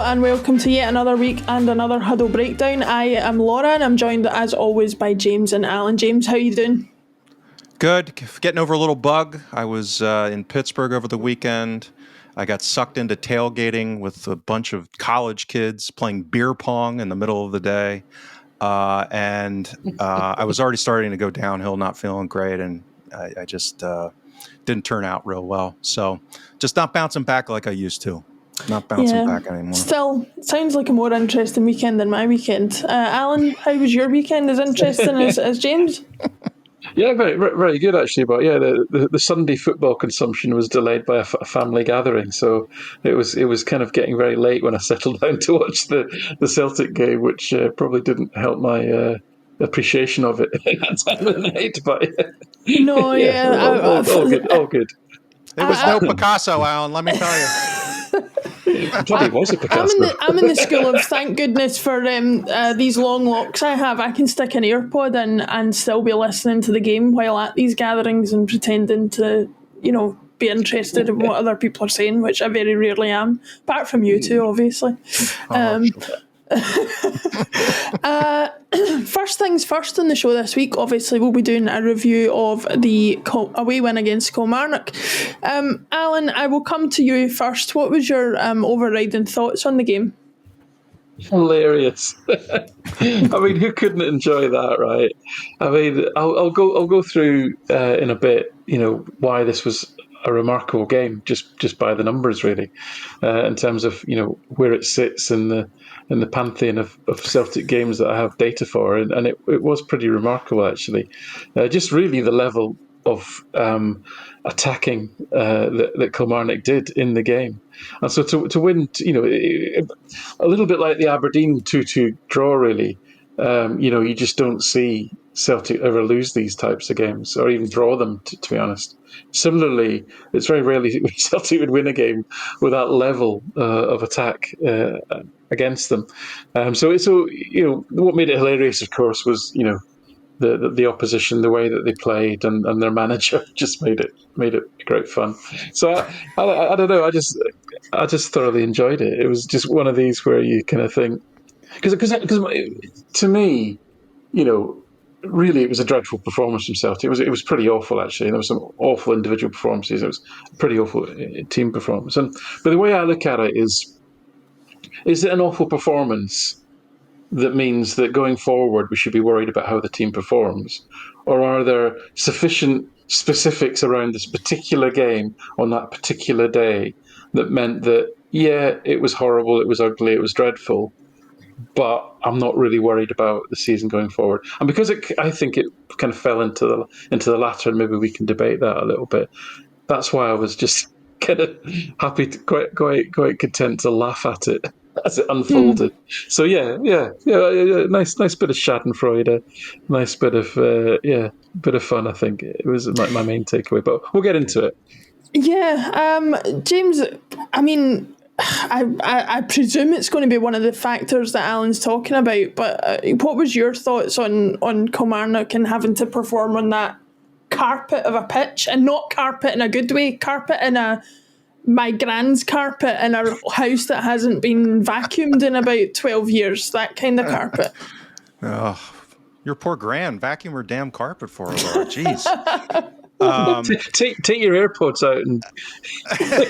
and welcome to yet another week and another Huddle Breakdown. I am Laura and I'm joined as always by James and Alan. James, how are you doing? Good. Getting over a little bug. I was in Pittsburgh over the weekend. I got sucked into tailgating with a bunch of college kids playing beer pong in the middle of the day. And I was already starting to go downhill, not feeling great. And I just didn't turn out real well. So just not bouncing back like I used to. Not bouncing back anymore. Still, sounds like a more interesting weekend than my weekend. Alan, how was your weekend? As interesting as James? Yeah, very, very good actually. But yeah, the Sunday football consumption was delayed by a family gathering, so it was kind of getting very late when I settled down to watch the Celtic game, which probably didn't help my appreciation of it at that time of the night. But no, all good. It was no Picasso, Alan. Let me tell you. Probably was a Picasso. I'm in the school of thank goodness for these long locks I have. I can stick an AirPod in and still be listening to the game while at these gatherings and pretending to, be interested in what other people are saying, which I very rarely am. Apart from you two, obviously. First things first on the show this week, obviously we'll be doing a review of the away win against Kilmarnock. Alan, I will come to you first. What was your overriding thoughts on the game? Hilarious. I mean, who couldn't enjoy that, right? I mean, I'll go through in a bit, why this was a remarkable game, just by the numbers, really, in terms of where it sits in the pantheon of Celtic games that I have data for, and it was pretty remarkable actually. Just really the level of attacking that Kilmarnock did in the game, and so to win, a little bit like the Aberdeen 2-2 draw, really. You just don't see Celtic ever lose these types of games or even draw them, to be honest. Similarly, it's very rarely Celtic would win a game with that level of attack against them. So what made it hilarious, of course, was the opposition, the way that they played, and their manager just made it great fun. So I don't know, I just thoroughly enjoyed it. It was just one of these where you kind of think, because to me, really it was a dreadful performance from Celtic. It was pretty awful actually. There were some awful individual performances. It was a pretty awful team performance. But the way I look at it is it an awful performance that means that going forward we should be worried about how the team performs? Or are there sufficient specifics around this particular game on that particular day that meant that, yeah, it was horrible, it was ugly, it was dreadful, but I'm not really worried about the season going forward? And because I think it kind of fell into the latter, and maybe we can debate that a little bit, that's why I was just kind of happy, quite content to laugh at it as it unfolded. So yeah, nice bit of Schadenfreude, a nice bit of fun. I think it was my main takeaway, but we'll get into it. Yeah, James, I mean, I presume it's going to be one of the factors that Alan's talking about, but what was your thoughts on Kilmarnock and having to perform on that carpet of a pitch, and not carpet in a good way, carpet in my grand's carpet in a house that hasn't been vacuumed in about 12 years, that kind of carpet. Your poor gran, vacuum her damn carpet for her, Laura. Jeez. Take your AirPods out and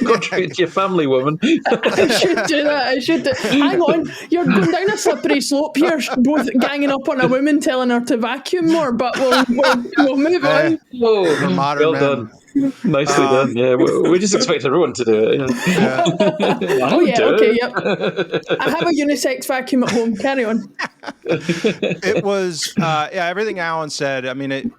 contribute to your family, woman. I should do that. Hang on, you're going down a slippery slope here, both ganging up on a woman telling her to vacuum more, but we'll move on. Whoa, well done. Nicely done. Yeah, we just expect everyone to do it. Yep. I have a unisex vacuum at home. Carry on. It was everything Alan said. I mean,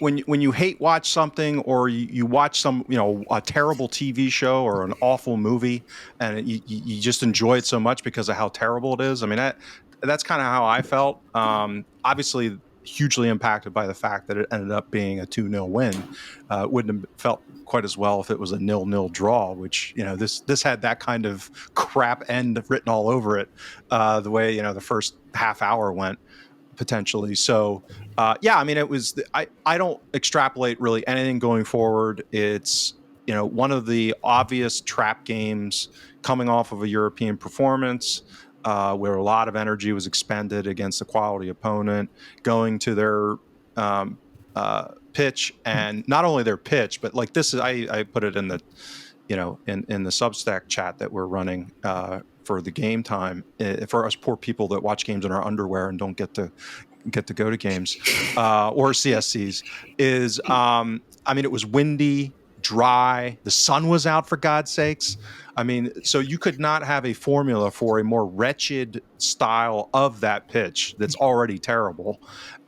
when you hate watch something, or you watch some a terrible TV show or an awful movie, and you just enjoy it so much because of how terrible it is. I mean, that's kind of how I felt. Obviously, hugely impacted by the fact that it ended up being a 2-0 win. Wouldn't have felt quite as well if it was a 0-0 draw, which this had that kind of crap end written all over it. The way the first half hour went, potentially. So I mean, it was I don't extrapolate really anything going forward. It's one of the obvious trap games coming off of a European performance, where a lot of energy was expended against a quality opponent, going to their pitch, and not only their pitch, but like this is, I put it in the, in the Substack chat that we're running for the game time, for us poor people that watch games in our underwear and don't get to go to games or CSCs, is it was windy, dry, the sun was out, for God's sakes. So you could not have a formula for a more wretched style of that pitch that's already terrible.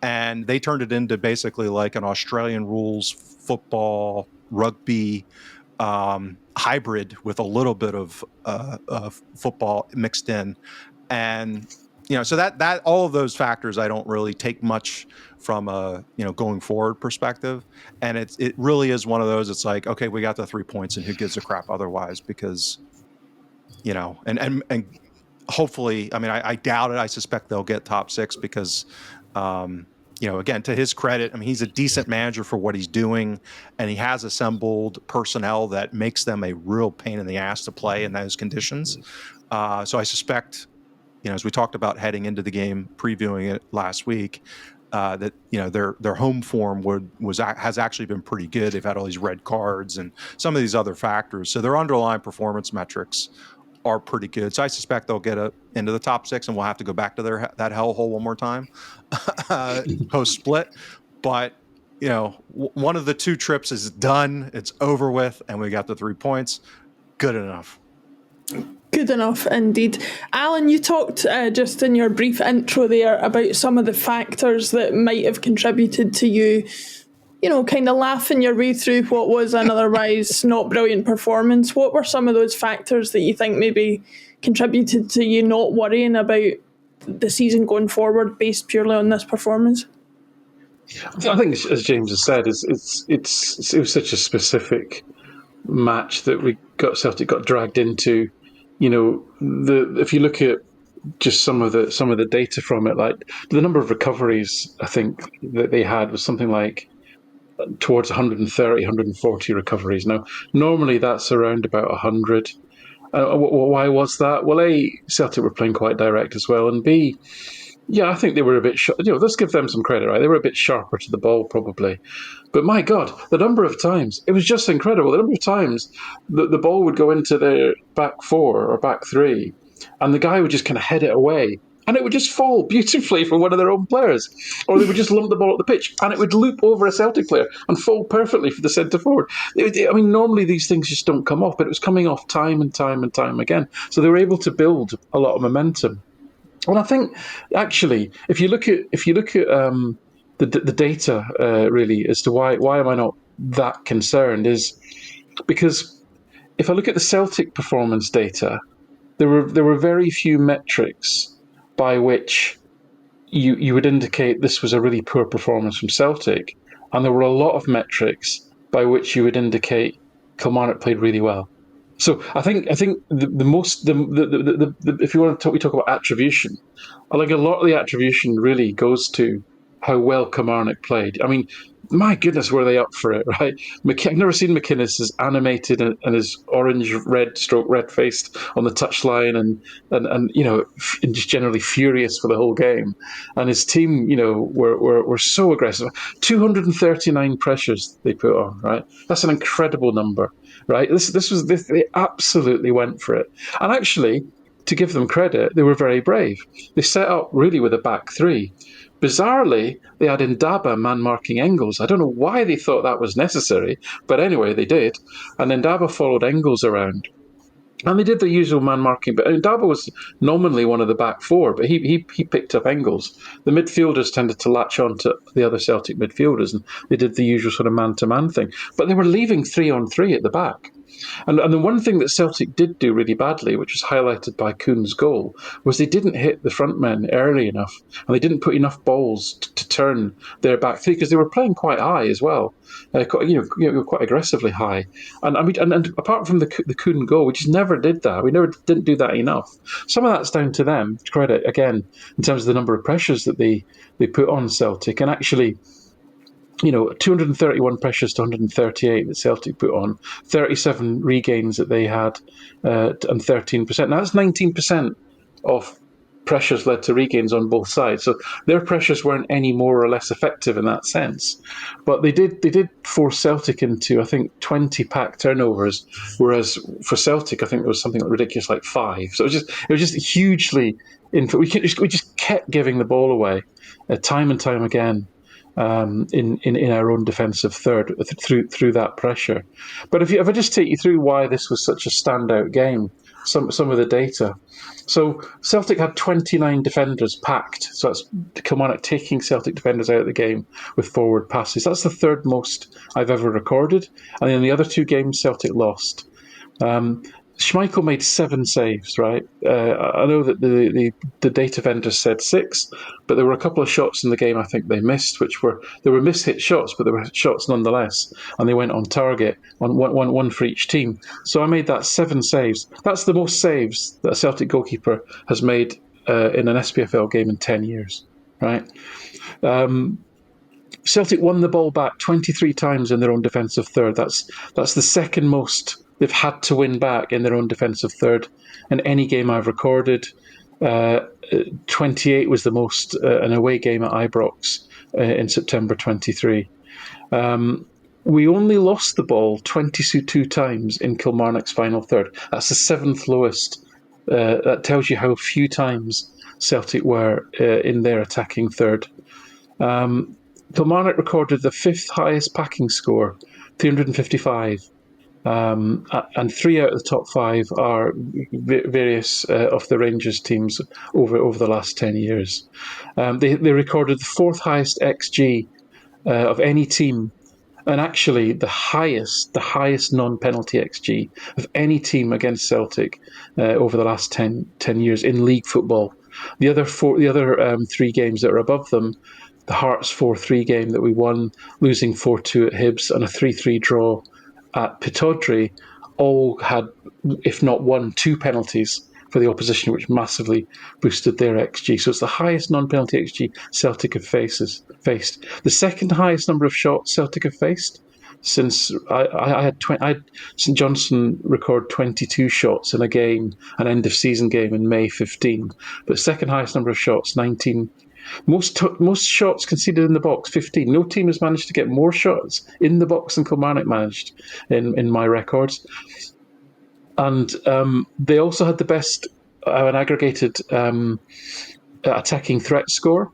And they turned it into basically like an Australian rules football rugby hybrid with a little bit of football mixed in. And so that all of those factors, I don't really take much from a going forward perspective. And it really is one of those. It's like, okay, we got the 3 points, and who gives a crap otherwise? Because and hopefully, I doubt it. I suspect they'll get top 6 because again, to his credit, he's a decent manager for what he's doing, and he has assembled personnel that makes them a real pain in the ass to play in those conditions. So I suspect, as we talked about heading into the game, previewing it last week, that their home form has actually been pretty good. They've had all these red cards and some of these other factors, so their underlying performance metrics are pretty good. So I suspect they'll get into the top 6, and we'll have to go back to that hellhole one more time post split. But one of the 2 trips is done; it's over with, and we got the 3 points. Good enough. Good enough, indeed. Alan, you talked just in your brief intro there about some of the factors that might have contributed to you, kind of laughing your way through what was an otherwise not brilliant performance. What were some of those factors that you think maybe contributed to you not worrying about the season going forward based purely on this performance? I think, as James has said, it was such a specific match that Celtic got dragged into. If you look at just some of the data from it, like the number of recoveries, I think that they had was something like towards 130, 140 recoveries. Now, normally that's around about 100. Why was that? Well, A, Celtic were playing quite direct as well, and B, yeah, I think they were a bit let's give them some credit, right? They were a bit sharper to the ball, probably. But my God, the number of times, it was just incredible. The number of times the ball would go into their back 4 or back 3, and the guy would just kind of head it away, and it would just fall beautifully for one of their own players. Or they would just lump the ball at the pitch, and it would loop over a Celtic player and fall perfectly for the centre forward. Normally these things just don't come off, but it was coming off time and time and time again. So they were able to build a lot of momentum. Well, I think actually, if you look at the data really as to why am I not that concerned, is because if I look at the Celtic performance data, there were very few metrics by which you would indicate this was a really poor performance from Celtic, and there were a lot of metrics by which you would indicate Kilmarnock played really well. So I think the most if you want to talk about attribution, I think a lot of the attribution really goes to how well Kilmarnock played. My goodness, were they up for it, right? I've never seen McInnes as animated and as orange-red stroke red-faced on the touchline and just generally furious for the whole game. And his team, were so aggressive. 239 pressures they put on, right? That's an incredible number, right? They absolutely went for it. And actually, to give them credit, they were very brave. They set up really with a back 3. Bizarrely, they had Ndaba man-marking Engels. I don't know why they thought that was necessary, but anyway, they did. And Ndaba followed Engels around. And they did the usual man-marking, but Ndaba was nominally one of the back 4, but he picked up Engels. The midfielders tended to latch on to the other Celtic midfielders, and they did the usual sort of man-to-man thing. But they were leaving 3-on-3 at the back. And the one thing that Celtic did do really badly, which was highlighted by Kuhn's goal, was they didn't hit the front men early enough, and they didn't put enough balls to turn their back 3, because they were playing quite high as well, quite aggressively high. And apart from the Kuhn goal, we just never did that. We didn't do that enough. Some of that's down to them, to credit, again, in terms of the number of pressures that they put on Celtic. And actually, 231 pressures to 138 that Celtic put on, 37 regains that they had, and 13%. Now, that's 19% of pressures led to regains on both sides. So their pressures weren't any more or less effective in that sense. But they did force Celtic into, I think, 20 pack turnovers, whereas for Celtic, I think there was something ridiculous like 5. So it was just hugely. We just kept giving the ball away, time and time again. In our own defensive third through that pressure. But if I just take you through why this was such a standout game, some of the data. So Celtic had 29 defenders packed. So that's Kilmarnock taking Celtic defenders out of the game with forward passes. That's the third most I've ever recorded. And in the other 2 games, Celtic lost. Schmeichel made 7 saves, right? I know that the data vendors said 6, but there were a couple of shots in the game I think they missed, they were mishit shots, but they were shots nonetheless, and they went on target, on one for each team. So I made that 7 saves. That's the most saves that a Celtic goalkeeper has made in an SPFL game in 10 years, right? Celtic won the ball back 23 times in their own defensive third. That's the second most they've had to win back in their own defensive third in any game I've recorded. 28 was the most an away game at Ibrox in September 23. We only lost the ball 22 times in Kilmarnock's final third. That's the 7th lowest. That tells you how few times Celtic were in their attacking third. Kilmarnock recorded the 5th highest packing score, 355. And 3 out of the top 5 are various of the Rangers teams over the last 10 years. They recorded the 4th highest XG of any team, and actually the highest non-penalty XG of any team against Celtic over the last 10 years in league football. The other 3 games that are above them, the Hearts 4-3 game that we won, losing 4-2 at Hibs, and a 3-3 draw at Pittodrie, all had, if not 1, 2 penalties for the opposition, which massively boosted their XG. So it's the highest non-penalty XG Celtic have faced. The second highest number of shots Celtic have faced since I had St Johnstone record 22 shots in a game, an end of season game in May 15. But second highest number of shots, 19. Most shots conceded in the box, 15. No team has managed to get more shots in the box than Kilmarnock managed in my records. And they also had the best an aggregated attacking threat score.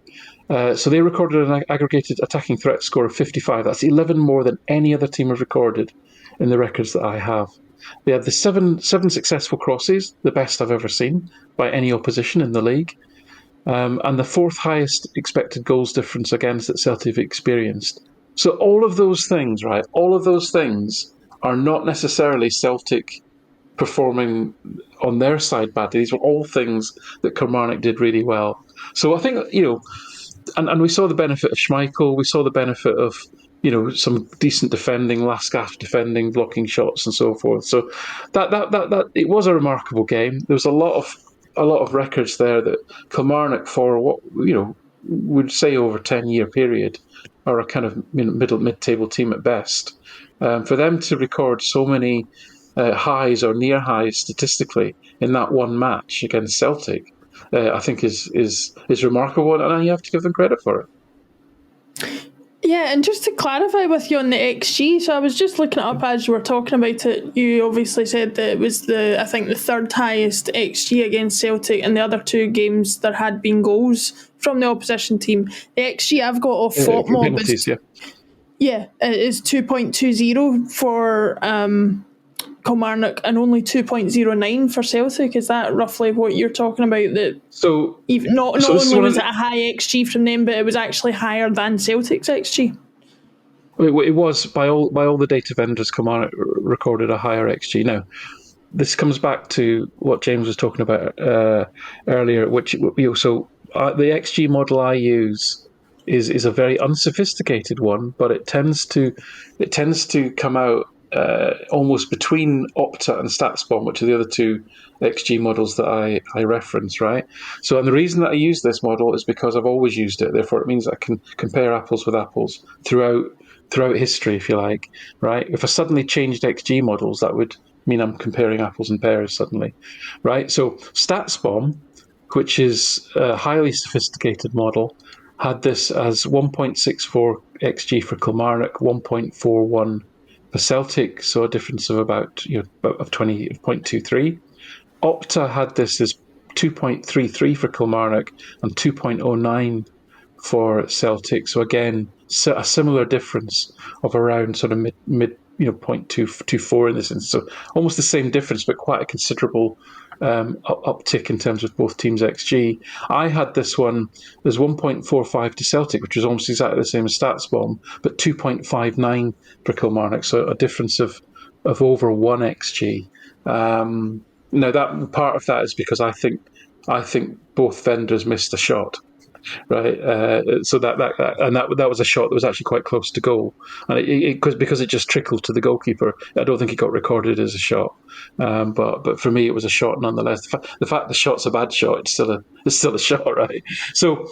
So they recorded an aggregated attacking threat score of 55. That's 11 more than any other team has recorded in the records that I have. They had the seven successful crosses, the best I've ever seen by any opposition in the league. And the 4th highest expected goals difference against that Celtic have experienced. So all of those things, right? All of those things are not necessarily Celtic performing on their side badly. These were all things that Kilmarnock did really well. So I think, and we saw the benefit of Schmeichel. We saw the benefit of, some decent defending, last gasp defending, blocking shots and so forth. So that it was a remarkable game. There was a lot of records there that Kilmarnock, for what would say over a 10-year period, are a kind of mid-table team at best. For them to record so many highs or near highs statistically in that one match against Celtic, I think is remarkable, and you have to give them credit for it. Yeah, and just to clarify with you on the XG, so I was just looking it up as you were talking about it. You obviously said that it was the 3rd highest XG against Celtic, and the other 2 games there had been goals from the opposition team. The XG I've got off FOTMob is, is 2.20 for Kilmarnock and only 2.09 for Celtic. Is that roughly what you're talking about? That not only was it a high XG from them, but it was actually higher than Celtic's XG. It was by all the data vendors. Kilmarnock recorded a higher XG. Now, this comes back to what James was talking about earlier, which the XG model I use is a very unsophisticated one, but it tends to come out almost between Opta and StatsBomb, which are the other 2 XG models that I reference, right? So, and the reason that I use this model is because I've always used it. Therefore, it means I can compare apples with apples throughout throughout history, if you like, right? If I suddenly changed XG models, that would mean I'm comparing apples and pears suddenly, right? So StatsBomb, which is a highly sophisticated model, had this as 1.64 XG for Kilmarnock, 1.41 for Celtic, so a difference of about of 20.23. Opta had this as 2.33 for Kilmarnock and 2.09 for Celtic. So again, a similar difference of around sort of mid 0.224 in this instance. So almost the same difference, but quite a considerable uptick in terms of both teams' XG. I had this one as 1.45 to Celtic, which was almost exactly the same as StatsBomb, but 2.59 for Kilmarnock. So a difference of over 1 XG. Now that part of that is because I think both vendors missed a shot, right? So that was a shot that was actually quite close to goal, and because it just trickled to the goalkeeper. I don't think it got recorded as a shot, but for me it was a shot nonetheless. The fact the shot's a bad shot, it's still a shot, right? So.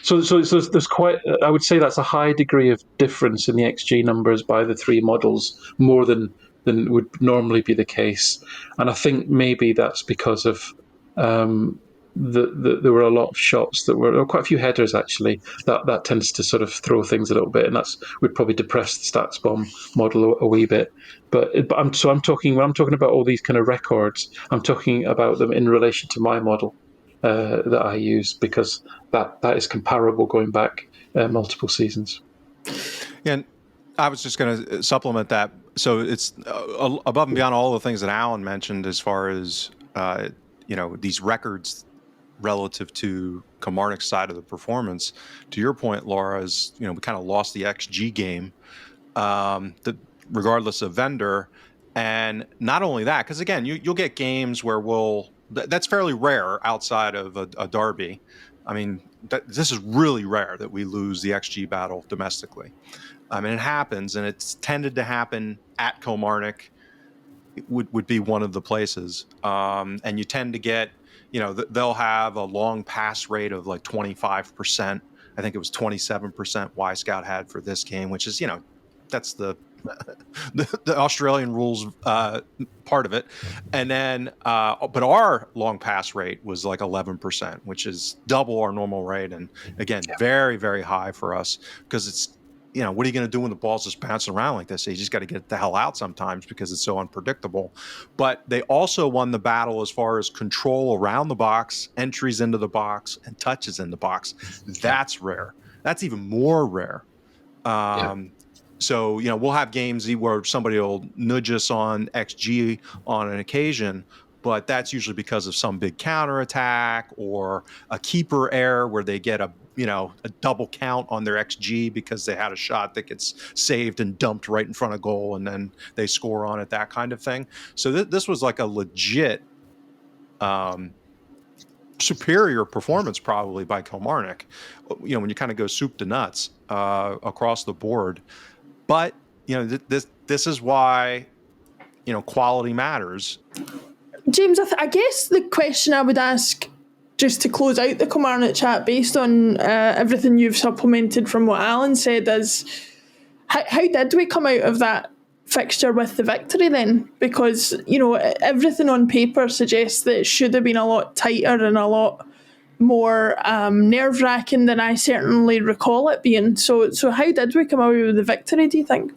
So there's quite. I would say that's a high degree of difference in the XG numbers by the three models, more than would normally be the case, and I think maybe that's because of there were a lot of shots there were quite a few headers actually that tends to sort of throw things a little bit, and that's would probably depress the StatsBomb model a wee bit. But I'm talking when I'm talking about all these kind of records, I'm talking about them in relation to my model that I use, because that is comparable going back multiple seasons. Yeah, and I was just going to supplement that. So it's above and beyond all the things that Alan mentioned as far as these records relative to Kilmarnock's side of the performance. To your point, Laura, is we kind of lost the XG game, regardless of vendor, and not only that, because again, you'll get games where that's fairly rare outside of a derby. I mean, this is really rare that we lose the XG battle domestically. I mean, it happens, and it's tended to happen at Kilmarnock. It would be one of the places, and you tend to get, they'll have a long pass rate of like 25%. I think it was 27% Y Scout had for this game, which is, that's the Australian rules part of it. And then, but our long pass rate was like 11%, which is double our normal rate. And again, very, very high for us, because it's, what are you going to do when the ball's just bouncing around like this? You just got to get the hell out sometimes because it's so unpredictable. But they also won the battle as far as control around the box, entries into the box, and touches in the box. That's rare. That's even more rare. So, we'll have games where somebody will nudge us on XG on an occasion, but that's usually because of some big counterattack or a keeper error where they get a double count on their XG because they had a shot that gets saved and dumped right in front of goal, and then they score on it, that kind of thing. So this was like a legit superior performance probably by Kilmarnock, when you kind of go soup to nuts across the board. But, this is why, quality matters. James, I guess the question I would ask, just to close out the Kilmarnock chat, based on everything you've supplemented from what Alan said, is how did we come out of that fixture with the victory then? Because, everything on paper suggests that it should have been a lot tighter and a lot more nerve-wracking than I certainly recall it being. So how did we come out with the victory, do you think?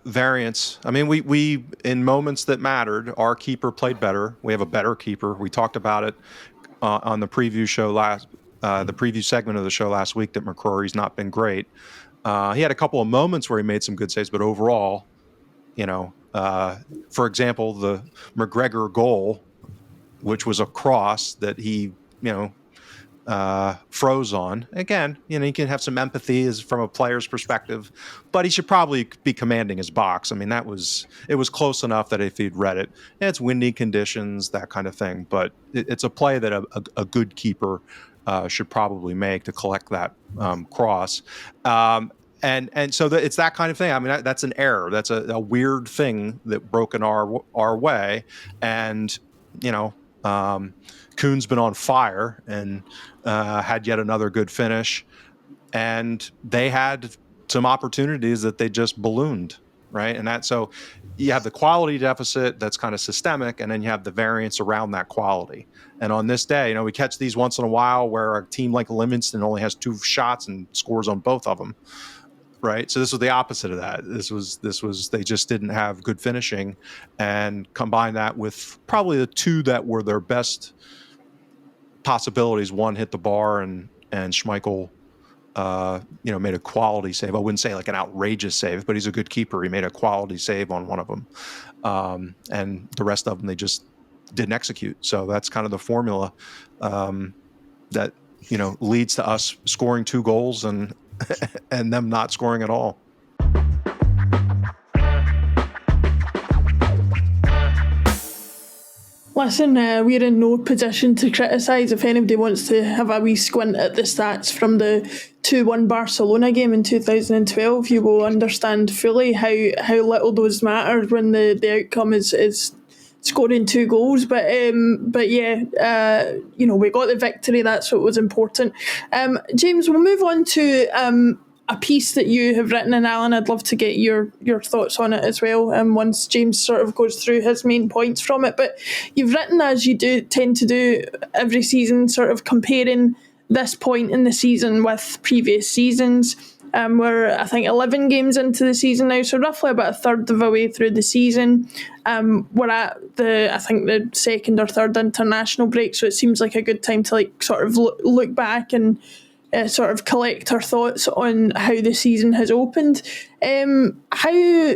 Variance. I mean, we in moments that mattered, our keeper played better. We have a better keeper. We talked about it on the preview show the preview segment of the show last week, that McCrory's not been great. He had a couple of moments where he made some good saves, but overall, for example, the McGregor goal, which was a cross that he, froze on. Again, you can have some empathy from a player's perspective, but he should probably be commanding his box. I mean, it was close enough that if he'd read it, it's windy conditions, that kind of thing. But it's a play that a good keeper should probably make to collect that cross. And so it's that kind of thing. I mean, that's an error. That's a weird thing that broke in our way. And, Kuhn's been on fire and had yet another good finish. And they had some opportunities that they just ballooned, right? And so you have the quality deficit that's kind of systemic, and then you have the variance around that quality. And on this day, we catch these once in a while where a team like Livingston only has 2 shots and scores on both of them, right? So this was the opposite of that. This was they just didn't have good finishing, and combine that with probably the 2 that were their best possibilities. One hit the bar, and Schmeichel made a quality save. I wouldn't say like an outrageous save, but he's a good keeper. He made a quality save on one of them. And the rest of them, they just didn't execute. So that's kind of the formula that, leads to us scoring 2 goals and and them not scoring at all. Listen, we're in no position to criticise. If anybody wants to have a wee squint at the stats from the 2-1 Barcelona game in 2012, you will understand fully how little those matter when the outcome is scoring 2 goals. But yeah, we got the victory. That's what was important. James, we'll move on to a piece that you have written, and Alan, I'd love to get your thoughts on it as well, once James sort of goes through his main points from it. But you've written, as you do tend to do every season, sort of comparing this point in the season with previous seasons. We're, I think, 11 games into the season now, so roughly about a third of the way through the season. We're at the second or third international break, so it seems like a good time to sort of look back and sort of collect our thoughts on how the season has opened. How,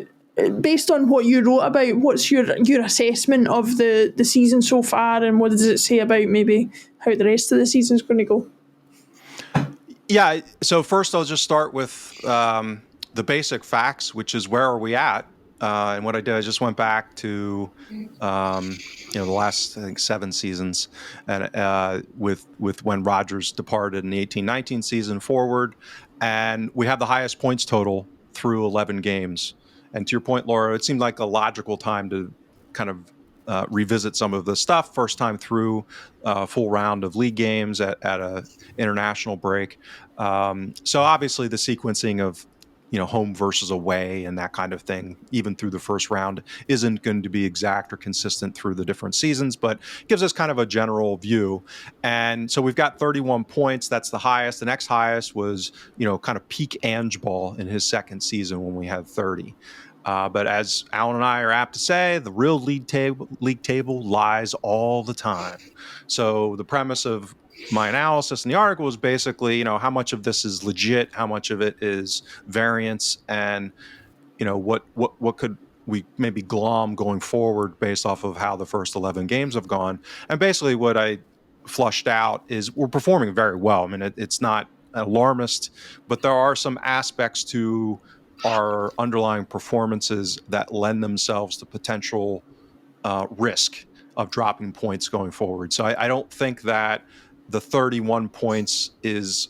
based on what you wrote about, what's your assessment of the season so far, and what does it say about maybe how the rest of the season's going to go? Yeah, so first I'll just start with the basic facts, which is where are we at? And what I did, I just went back to the last, I think, 7 seasons, and with when Rodgers departed in the 18-19 season forward, and we have the highest points total through 11 games. And to your point, Laura, it seemed like a logical time to kind of revisit some of the stuff. First time through a full round of league games at a international break. So obviously the sequencing of home versus away and that kind of thing, even through the first round, isn't going to be exact or consistent through the different seasons, but gives us kind of a general view. And so we've got 31 points. That's the highest. The next highest was, kind of peak Ange ball in his second season when we had 30. But as Alan and I are apt to say, the real league table lies all the time. So the premise of my analysis in the article is basically, how much of this is legit, how much of it is variance, and what could we maybe glom going forward based off of how the first 11 games have gone. And basically what I flushed out is we're performing very well. I mean, it's not alarmist, but there are some aspects to our underlying performances that lend themselves to potential risk of dropping points going forward. So I don't think that the 31 points is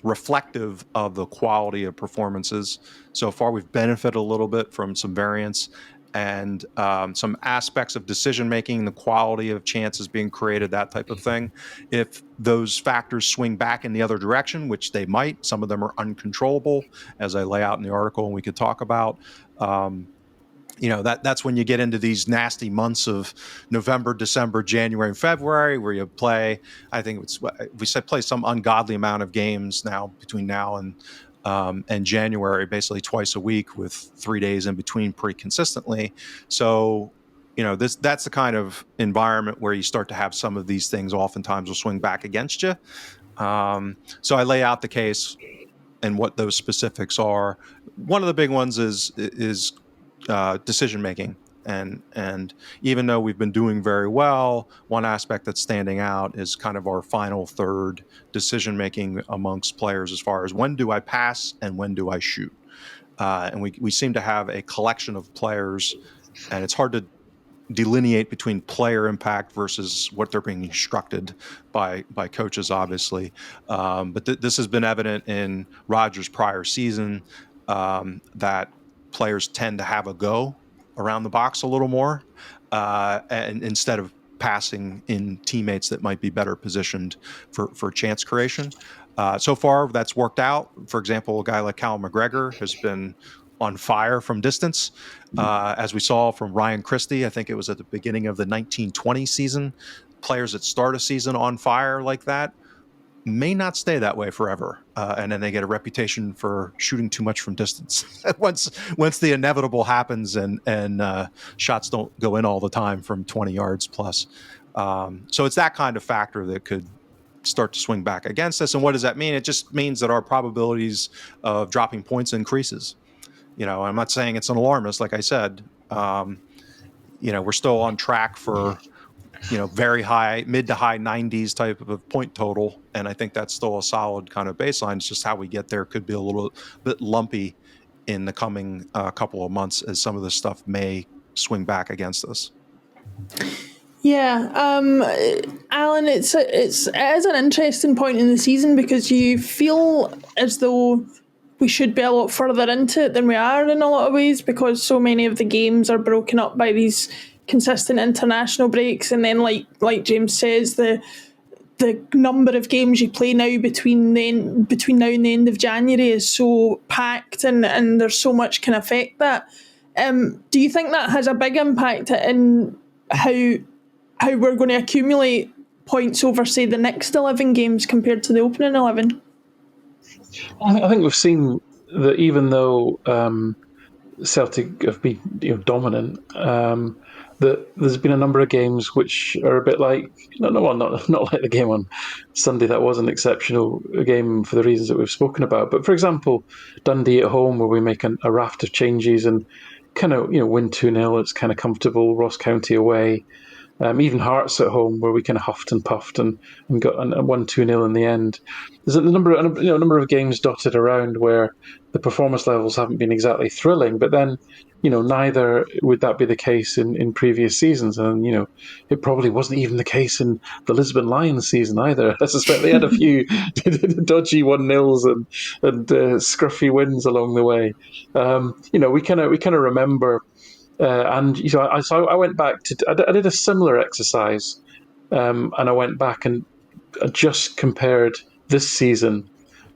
reflective of the quality of performances. So far, we've benefited a little bit from some variance and some aspects of decision-making, the quality of chances being created, that type of thing. If those factors swing back in the other direction, which they might, some of them are uncontrollable, as I lay out in the article and we could talk about, that's when you get into these nasty months of November, December, January, and February, where you play, I think we said play some ungodly amount of games now between now and January, basically twice a week with 3 days in between pretty consistently. So, that's the kind of environment where you start to have some of these things oftentimes will swing back against you. So I lay out the case and what those specifics are. One of the big ones is decision making, and even though we've been doing very well, one aspect that's standing out is kind of our final third decision making amongst players as far as when do I pass and when do I shoot, and we seem to have a collection of players, and it's hard to delineate between player impact versus what they're being instructed by coaches, obviously. But this has been evident in Rodgers' prior season, that players tend to have a go around the box a little more, and instead of passing in teammates that might be better positioned for chance creation. So far, that's worked out. For example, a guy like Cal McGregor has been on fire from distance, as we saw from Ryan Christie. I think it was at the beginning of the 1920 season. Players that start a season on fire like that may not stay that way forever, and then they get a reputation for shooting too much from distance. once the inevitable happens and shots don't go in all the time from 20 yards plus. So it's that kind of factor that could start to swing back against us. And what does that mean? It just means that our probabilities of dropping points increases. I'm not saying it's an alarmist, like I said. We're still on track for very high, mid to high 90s type of point total. And I think that's still a solid kind of baseline. It's just how we get there could be a little bit lumpy in the coming couple of months, as some of this stuff may swing back against us. Yeah, Alan, it is an interesting point in the season, because you feel as though we should be a lot further into it than we are in a lot of ways, because so many of the games are broken up by these consistent international breaks, and then like James says, the number of games you play now between now and the end of January is so packed, and there's so much can affect that. Do you think that has a big impact in how we're going to accumulate points over, say, the next 11 games compared to the opening 11? I think we've seen that even though Celtic have been dominant, that there's been a number of games which are a bit like not like the game on Sunday. That was an exceptional game for the reasons that we've spoken about. But for example, Dundee at home, where we make a raft of changes and kind of win 2-0, it's kind of comfortable. Ross County away. Even Hearts at home, where we kind of huffed and puffed and got won 2-0 in the end. There's a number of games dotted around where the performance levels haven't been exactly thrilling, but then neither would that be the case in previous seasons, and it probably wasn't even the case in the Lisbon Lions season either. I suspect they had a few dodgy 1-0s and scruffy wins along the way. We kind of remember. I went back I did a similar exercise, and I went back and just compared this season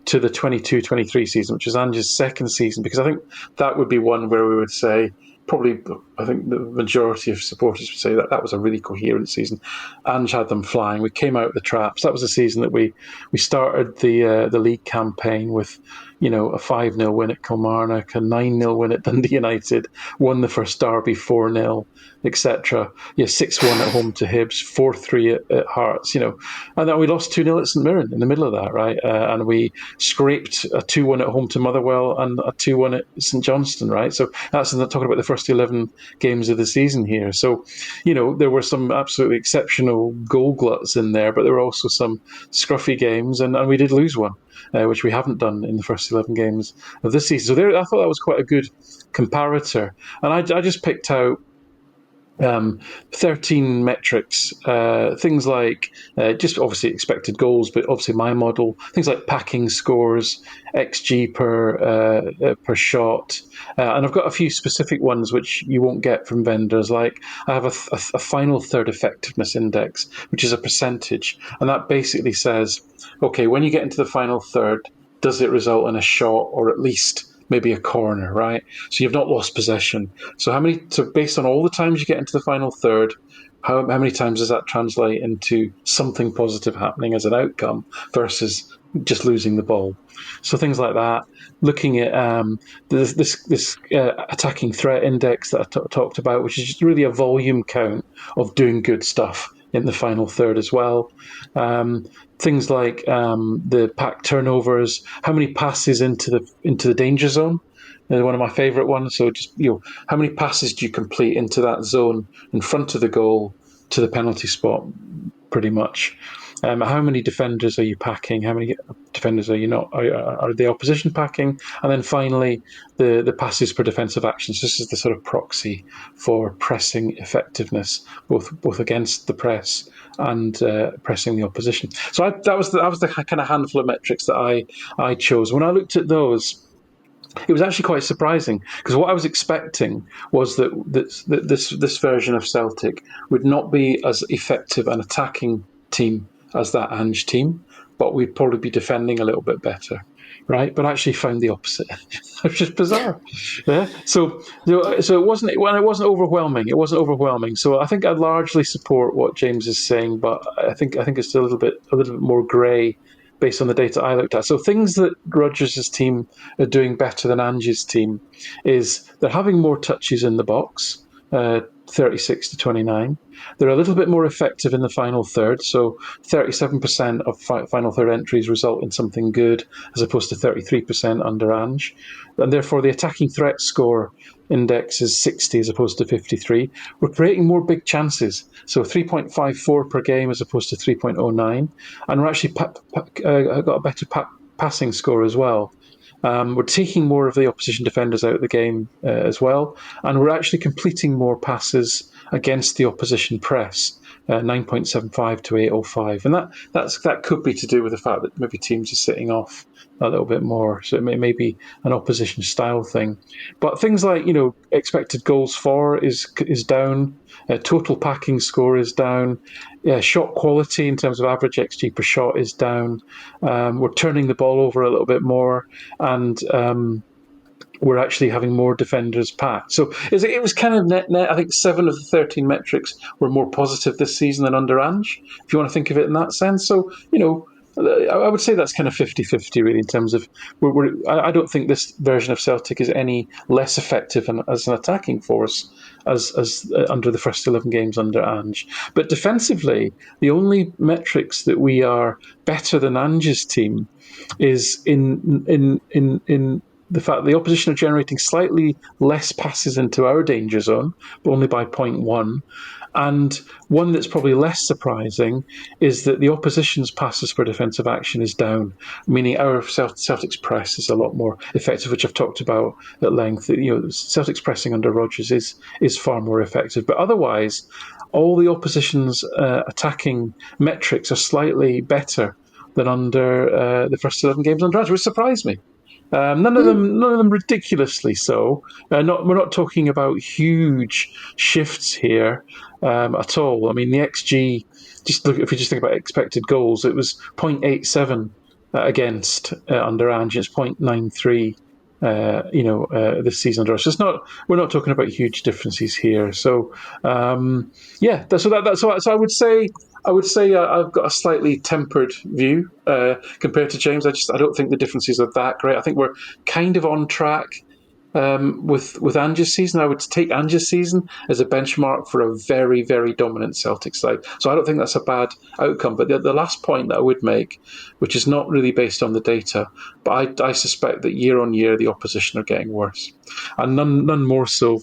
to the 22-23 season, which is Ange's second season, because I think that would be one where we would say, probably, I think the majority of supporters would say that was a really coherent season. Ange had them flying. We came out of the traps. That was a season that we started the league campaign with, a 5-0 win at Kilmarnock, a 9-0 win at Dundee United, won the first derby 4-0, etc. 6-1 at home to Hibs, 4-3 at Hearts, and then we lost 2-0 at St Mirren in the middle of that, right? And we scraped a 2-1 at home to Motherwell and a 2-1 at St Johnstone, right? So that's talking about the first 11 games of the season here. So, there were some absolutely exceptional goal gluts in there, but there were also some scruffy games, and we did lose one, which we haven't done in the first 11 games of this season. So I thought that was quite a good comparator. And I just picked out 13 metrics, things like just obviously expected goals, but obviously my model, things like packing scores, XG per shot, and I've got a few specific ones which you won't get from vendors. Like I have a final third effectiveness index, which is a percentage, and that basically says, okay, when you get into the final third, does it result in a shot or at least maybe a corner, right? So you've not lost possession. So based on all the times you get into the final third, how many times does that translate into something positive happening as an outcome versus just losing the ball? So things like that. Looking at this attacking threat index that I talked about, which is just really a volume count of doing good stuff in the final third as well. Things like the pack turnovers, how many passes into the danger zone, one of my favourite ones. So just how many passes do you complete into that zone in front of the goal to the penalty spot, pretty much. How many defenders are you packing? How many defenders are you not? Are the opposition packing? And then finally, the passes per defensive actions. This is the sort of proxy for pressing effectiveness, both against the press and pressing the opposition. So that was the kind of handful of metrics that I chose. When I looked at those, it was actually quite surprising, because what I was expecting was that this version of Celtic would not be as effective an attacking team as that Ange team, but we'd probably be defending a little bit better, right? But I actually found the opposite, which is bizarre. Yeah. So it wasn't overwhelming. It wasn't overwhelming. So I think I largely support what James is saying, but I think it's a little bit more grey based on the data I looked at. So things that Rodgers' team are doing better than Ange's team is they're having more touches in the box, 36 to 29. They're a little bit more effective in the final third. So 37% of final third entries result in something good, as opposed to 33% under Ange. And therefore, the attacking threat score index is 60 as opposed to 53. We're creating more big chances. So 3.54 per game as opposed to 3.09. And we're actually got a better passing score as well. We're taking more of the opposition defenders out of the game as well, and we're actually completing more passes against the opposition press, 9.75 to 8.05, and that could be to do with the fact that maybe teams are sitting off a little bit more, so it may be an opposition style thing. But things like expected goals for is down, total packing score is down, shot quality in terms of average XG per shot is down. We're turning the ball over a little bit more, and we're actually having more defenders packed. So it was kind of net. I think 7 of the 13 metrics were more positive this season than under Ange, if you want to think of it in that sense. So, I would say that's kind of 50-50 really in terms of I don't think this version of Celtic is any less effective as an attacking force as under the first 11 games under Ange. But defensively, the only metrics that we are better than Ange's team is in the fact that the opposition are generating slightly less passes into our danger zone, but only by 0.1. And one that's probably less surprising is that the opposition's passes per defensive action is down, meaning our Celtic's press is a lot more effective, which I've talked about at length. Celtic's pressing under Rodgers is far more effective. But otherwise, all the opposition's attacking metrics are slightly better than under the first 11 games under Rodgers, which surprised me. None of them ridiculously so. We're not talking about huge shifts here at all. I mean, the XG. If you just think about expected goals, it was 0.87 against under Ange. It's 0.93. This season under us. We're not talking about huge differences here. So, So I would say I've got a slightly tempered view compared to James. I don't think the differences are that great. I think we're kind of on track with Ange's season. I would take Ange's season as a benchmark for a very, very dominant Celtic side. So I don't think that's a bad outcome. But the last point that I would make, which is not really based on the data, but I suspect that year on year the opposition are getting worse, and none more so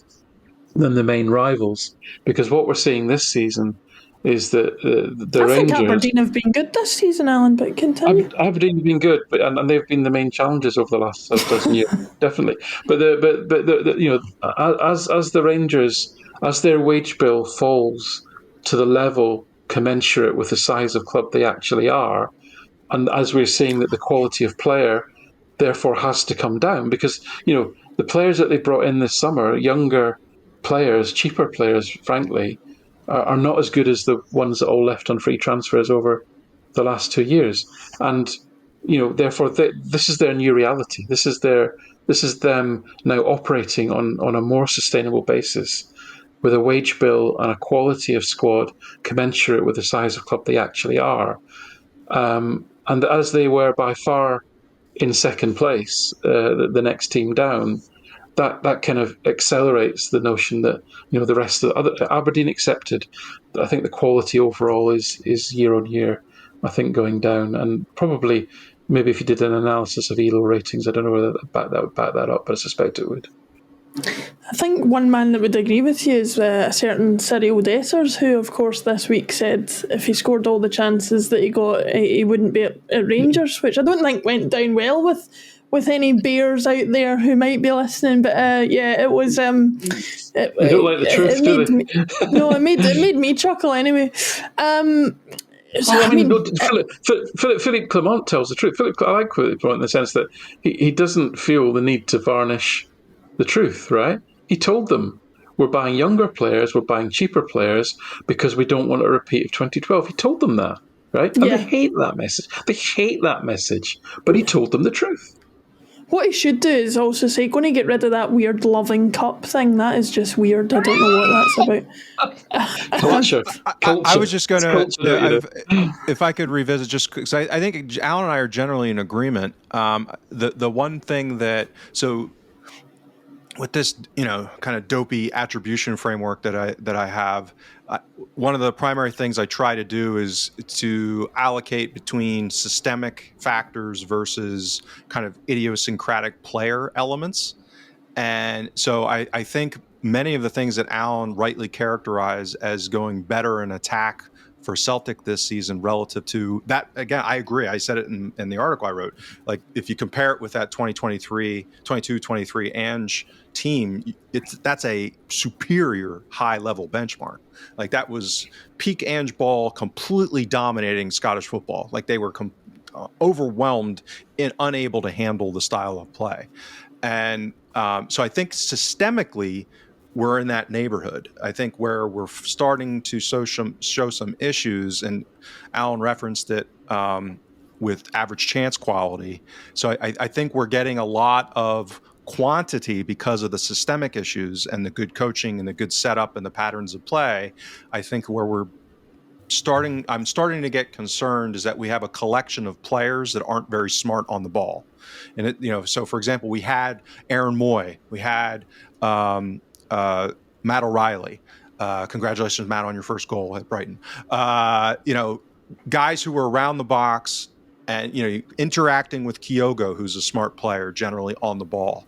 than the main rivals, because what we're seeing this season is that the I Rangers. think Aberdeen have been good this season, Alan, but continue. Aberdeen have been good, and they've been the main challengers over the last dozen years, definitely. But as the Rangers, as their wage bill falls to the level commensurate with the size of club they actually are, and as we're seeing that the quality of player therefore has to come down, because the players that they brought in this summer, younger players, cheaper players, frankly, are not as good as the ones that all left on free transfers over the last 2 years. And therefore this is their new reality. This is them now operating on a more sustainable basis, with a wage bill and a quality of squad commensurate with the size of club they actually are. And as they were by far in second place, the next team down, that kind of accelerates the notion that the rest of Aberdeen accepted. I think the quality overall is year on year, I think, going down, and probably maybe if you did an analysis of ELO ratings, I don't know whether that would back that up, but I suspect it would. I think one man that would agree with you is a certain Cyril Dessers, who, of course, this week said if he scored all the chances that he got, he wouldn't be at Rangers, which I don't think went down well with any bears out there who might be listening. But it was. You don't like the truth, do they? No, it made me chuckle anyway. Well, I mean, uh, Philippe Clement tells the truth. I like Philippe Clement in the sense that he doesn't feel the need to varnish the truth, right? He told them, we're buying younger players, we're buying cheaper players because we don't want a repeat of 2012. He told them that, right? And they yeah. hate that message. They hate that message, but he told them the truth. What he should do is also say, going to get rid of that weird loving cup thing. That is just weird. I don't know what that's about. Culture. I Culture. was just going It's culture, you know. if I could revisit, just because I think Alan and I are generally in agreement. The one thing so with this, kind of dopey attribution framework that I have, one of the primary things I try to do is to allocate between systemic factors versus kind of idiosyncratic player elements. And so I think many of the things that Alan rightly characterized as going better in attack for Celtic this season relative to that, again, I agree. I said it in the article I wrote. Like, if you compare it with that 22-23 Ange team, that's a superior high-level benchmark. Like, that was peak Ange ball completely dominating Scottish football. Like, they were overwhelmed and unable to handle the style of play. And so I think systemically we're in that neighborhood. I think where we're starting to show some issues, and Alan referenced it with average chance quality. So I think we're getting a lot of quantity because of the systemic issues and the good coaching and the good setup and the patterns of play. I think where I'm starting to get concerned is that we have a collection of players that aren't very smart on the ball. And so for example, we had Aaron Moy, we had Matt O'Reilly. Congratulations, Matt, on your first goal at Brighton. Guys who were around the box and interacting with Kyogo, who's a smart player generally on the ball.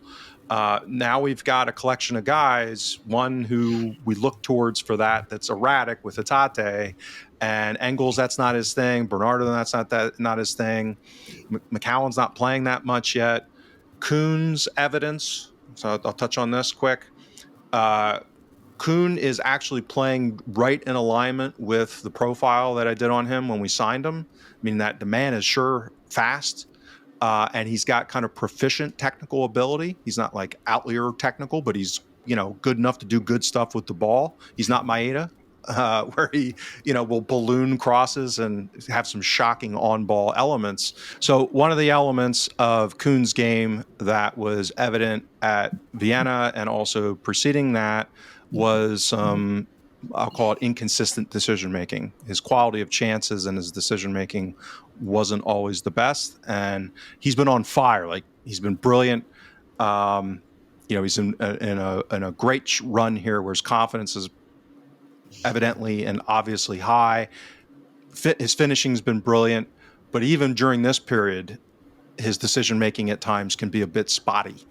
Now we've got a collection of guys, one who we look towards for that's erratic with Hatate, and Engels, that's not his thing. Bernardo, that's not his thing. McCowan's not playing that much yet. Kuhn's evidence, so I'll touch on this quick. Kuhn is actually playing right in alignment with the profile that I did on him when we signed him. I mean, that the man is sure fast. And he's got kind of proficient technical ability. He's not like outlier technical, but he's, good enough to do good stuff with the ball. He's not Maeda, where he, will balloon crosses and have some shocking on-ball elements. So one of the elements of Kuhn's game that was evident at Vienna and also preceding that was I'll call it inconsistent decision-making. His quality of chances and his decision-making wasn't always the best. And he's been on fire. Like, he's been brilliant. He's in a great run here where his confidence is evidently and obviously high. His finishing's been brilliant. But even during this period, his decision-making at times can be a bit spotty.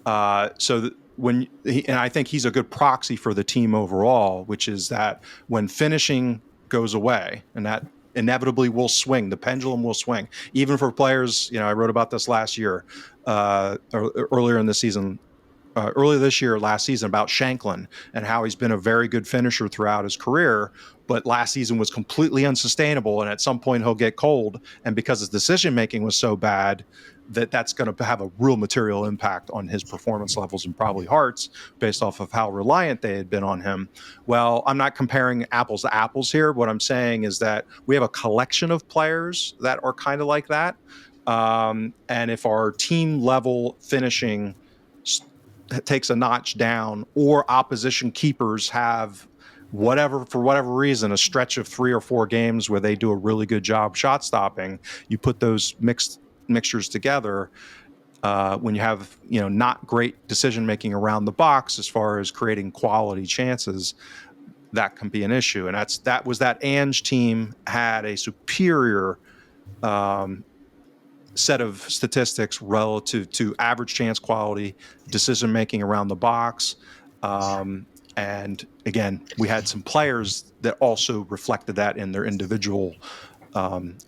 And I think he's a good proxy for the team overall, which is that when finishing goes away, and that inevitably will swing, the pendulum will swing, even for players. I wrote about this last year, earlier in the season, earlier this year, last season, about Shanklin and how he's been a very good finisher throughout his career, but last season was completely unsustainable. And at some point he'll get cold. And because his decision-making was so bad, that's going to have a real material impact on his performance levels and probably Hearts based off of how reliant they had been on him. Well, I'm not comparing apples to apples here. What I'm saying is that we have a collection of players that are kind of like that. And if our team level finishing takes a notch down, or opposition keepers have for whatever reason, a stretch of 3 or 4 games where they do a really good job shot stopping, you put those mixtures together, when you have not great decision making around the box as far as creating quality chances, that can be an issue. And that Ange team had a superior set of statistics relative to average chance quality, decision making around the box. And again, we had some players that also reflected that in their individual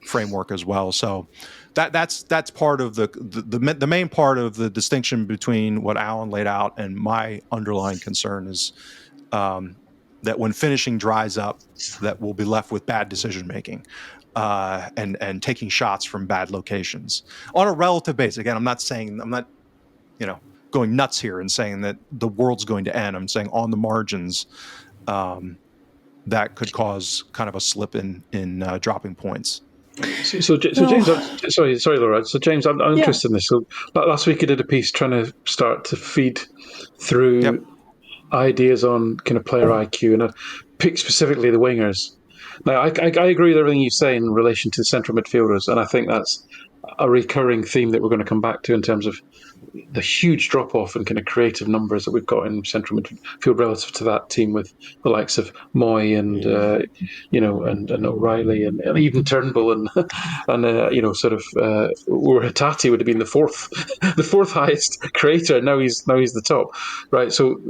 framework as well. So that's part of the main part of the distinction between what Alan laid out and my underlying concern is that when finishing dries up, that we'll be left with bad decision making. and taking shots from bad locations on a relative basis. Again, I'm not going nuts here and saying that the world's going to end. I'm saying on the margins, that could cause kind of a slip in dropping points. So James, sorry, Laura. So James, I'm interested in this. So last week I did a piece trying to start to feed through ideas on kind of player IQ, and I picked specifically the wingers. Now, I agree with everything you say in relation to central midfielders, and I think that's a recurring theme that we're going to come back to in terms of the huge drop off in kind of creative numbers that we've got in central midfield relative to that team with the likes of Moy and and O'Reilly and even Turnbull and or Hattati would have been the fourth highest creator. Now he's the top, right? So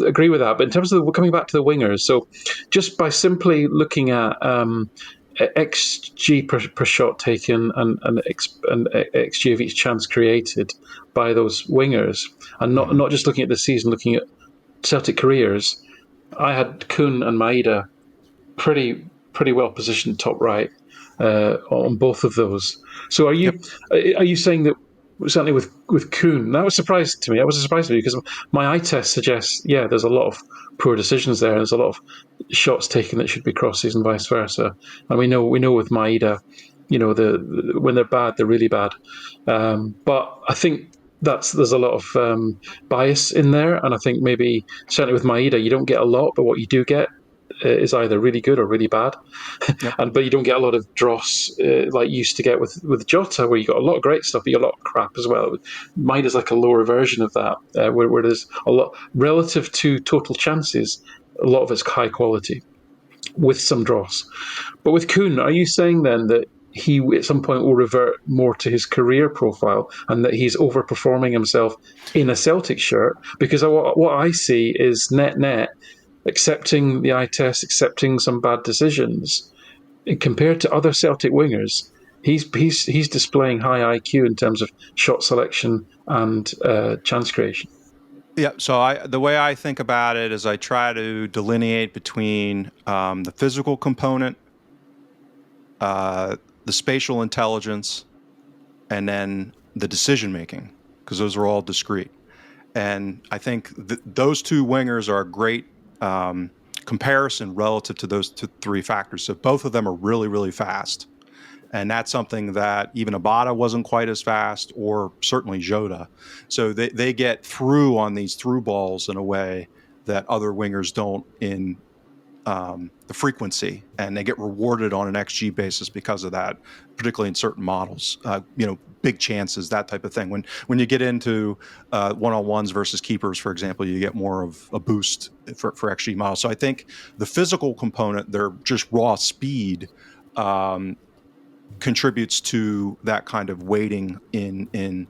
agree with that. But in terms of coming back to the wingers, so just by simply looking at XG per shot taken and XG of each chance created by those wingers, and not just looking at the season, looking at Celtic careers, I had Coote and Maeda pretty well positioned top right on both of those. So are you saying that certainly with Coote, that was surprising to me. That was a surprise to me because my eye test suggests there's a lot of poor decisions there. There's a lot of shots taken that should be crosses and vice versa. And we know with Maeda, when they're bad, they're really bad. But I think there's a lot of bias in there, and I think maybe certainly with Maeda, you don't get a lot, but what you do get is either really good or really bad. But you don't get a lot of dross like you used to get with Jota, where you got a lot of great stuff, but you got a lot of crap as well. Mine is like a lower version of that, where there's a lot relative to total chances. A lot of it's high quality with some dross. But with Coote, are you saying then that he at some point will revert more to his career profile and that he's overperforming himself in a Celtic shirt? Because what I see is net, accepting the eye test, accepting some bad decisions, compared to other Celtic wingers, he's displaying high IQ in terms of shot selection and chance creation. Yeah, so the way I think about it is I try to delineate between the physical component, the spatial intelligence, and then the decision making, because those are all discrete. And I think those two wingers are a great comparison relative to those three factors. So both of them are really, really fast. And that's something that even Abada wasn't quite as fast, or certainly Jota. So they get through on these through balls in a way that other wingers don't in the frequency, and they get rewarded on an XG basis because of that, particularly in certain models. Big chances, that type of thing. When you get into one-on-ones versus keepers, for example, you get more of a boost for XG models. So I think the physical component, their just raw speed, contributes to that kind of weighting in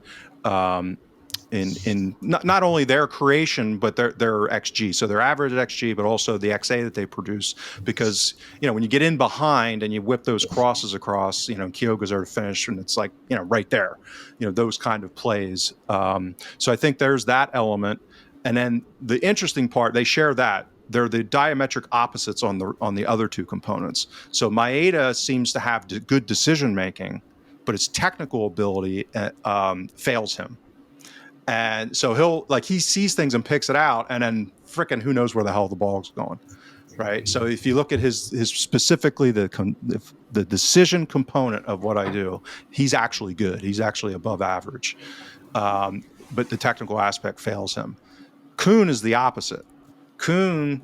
not only their creation, but their XG. So their average XG, but also the XA that they produce. Because, when you get in behind and you whip those crosses across, Kyogo's are finished and it's like, right there, those kind of plays. So I think there's that element. And then the interesting part, they share that. They're the diametric opposites on the other two components. So Maeda seems to have good decision making, but his technical ability fails him. And so he sees things and picks it out, and then frickin' who knows where the hell the ball's going, right? So if you look at his specifically the decision component of what I do, he's actually good. He's actually above average, but the technical aspect fails him. Coote is the opposite. Coote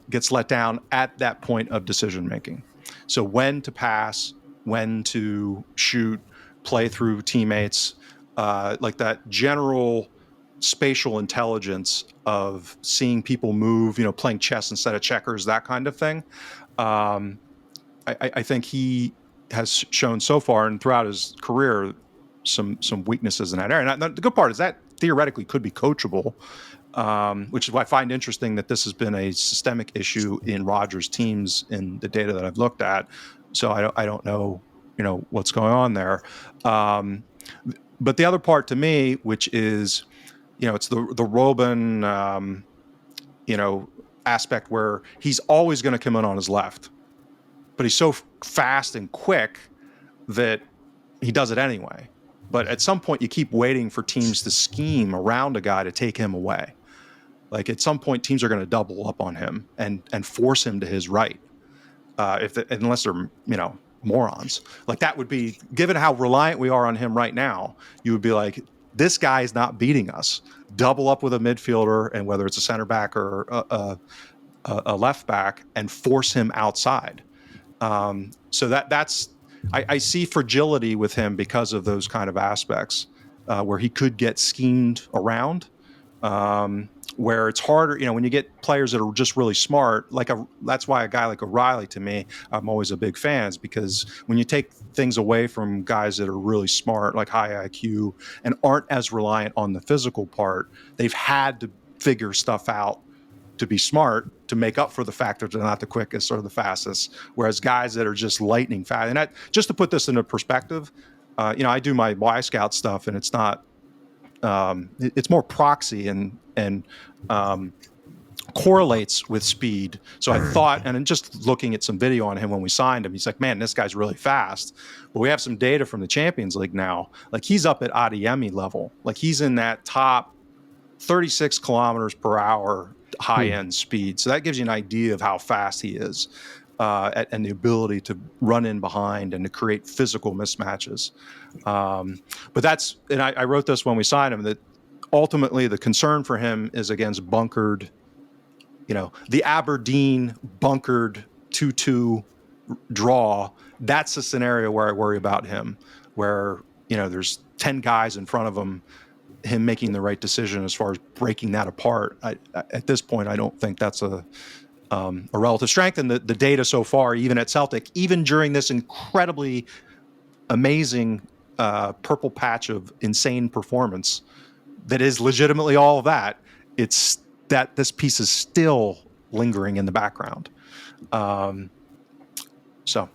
gets let down at that point of decision making. So when to pass, when to shoot, play through teammates, like that general spatial intelligence of seeing people move, playing chess instead of checkers, that kind of thing. I think he has shown so far and throughout his career some weaknesses in that area. And the good part is that theoretically could be coachable. Which is why I find interesting that this has been a systemic issue in Rodgers' teams in the data that I've looked at. So I don't know, what's going on there. But the other part to me, which is, it's the Robin, aspect where he's always going to come in on his left. but he's so fast and quick that he does it anyway. But at some point, you keep waiting for teams to scheme around a guy to take him away. Like at some point, teams are going to double up on him and force him to his right, unless they're morons. Like that would be, given how reliant we are on him right now, you would be like, this guy is not beating us. Double up with a midfielder, and whether it's a center back or a left back, and force him outside. So that's I see fragility with him because of those kind of aspects, where he could get schemed around, where it's harder, when you get players that are just really smart, that's why a guy like O'Reilly, to me, I'm always a big fan, is because when you take things away from guys that are really smart, like high IQ, and aren't as reliant on the physical part, they've had to figure stuff out to be smart, to make up for the fact that they're not the quickest or the fastest. Whereas guys that are just lightning fast, and just to put this into perspective, I do my Y Scout stuff, and it's not, it's more proxy and correlates with speed. So I thought, and just looking at some video on him when we signed him, he's like, man, this guy's really fast. But we have some data from the Champions League now. Like he's up at Adeyemi level. Like he's in that top 36 kilometers per hour high-end speed. So that gives you an idea of how fast he is, and the ability to run in behind and to create physical mismatches. But that's, and I wrote this when we signed him, that ultimately the concern for him is against bunkered, the Aberdeen bunkered 2-2 draw. That's a scenario where I worry about him, where, there's 10 guys in front of him making the right decision as far as breaking that apart. At this point, I don't think that's a relative strength. And the data so far, even at Celtic, even during this incredibly amazing purple patch of insane performance that is legitimately all of that, it's that this piece is still lingering in the background. So.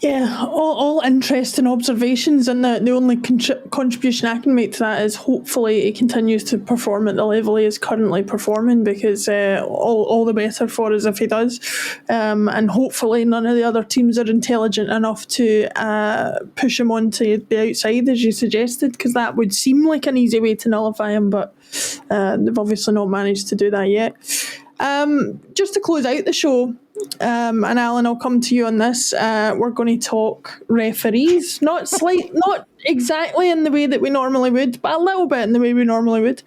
Yeah, all interesting observations, and the only contribution I can make to that is hopefully he continues to perform at the level he is currently performing, because all the better for us if he does, and hopefully none of the other teams are intelligent enough to push him on to be outside, as you suggested, because that would seem like an easy way to nullify him, but they've obviously not managed to do that yet. Just to close out the show, and Alan, I'll come to you on this. We're going to talk referees, not exactly in the way that we normally would, but a little bit in the way we normally would.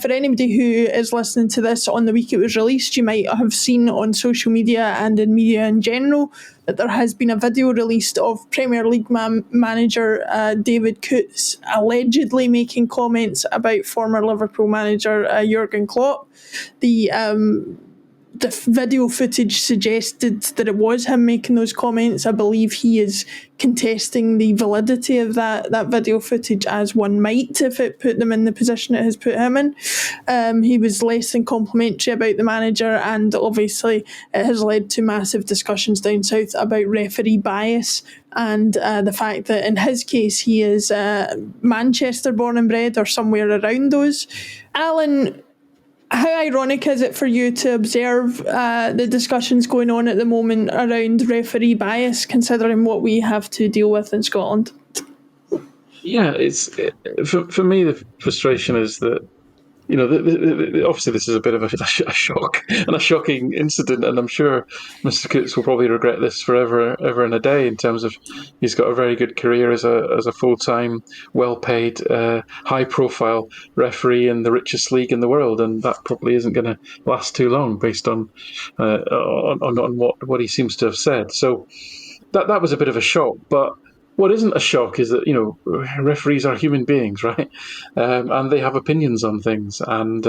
For anybody who is listening to this on the week it was released, you might have seen on social media and in media in general that there has been a video released of Premier League manager David Coote allegedly making comments about former Liverpool manager Jurgen Klopp. The video footage suggested that it was him making those comments. I believe he is contesting the validity of that video footage, as one might if it put them in the position it has put him in. He was less than complimentary about the manager, and obviously it has led to massive discussions down south about referee bias, and the fact that in his case he is Manchester born and bred or somewhere around those. Alan, how ironic is it for you to observe the discussions going on at the moment around referee bias, considering what we have to deal with in Scotland? Yeah, for me, the frustration is that, obviously this is a bit of a shock and a shocking incident, and I'm sure Mr. Coote will probably regret this forever, ever and a day, in terms of he's got a very good career as a full-time, well-paid, high-profile referee in the richest league in the world, and that probably isn't going to last too long based on what he seems to have said. So that was a bit of a shock, but what isn't a shock is that, referees are human beings, right? And they have opinions on things, and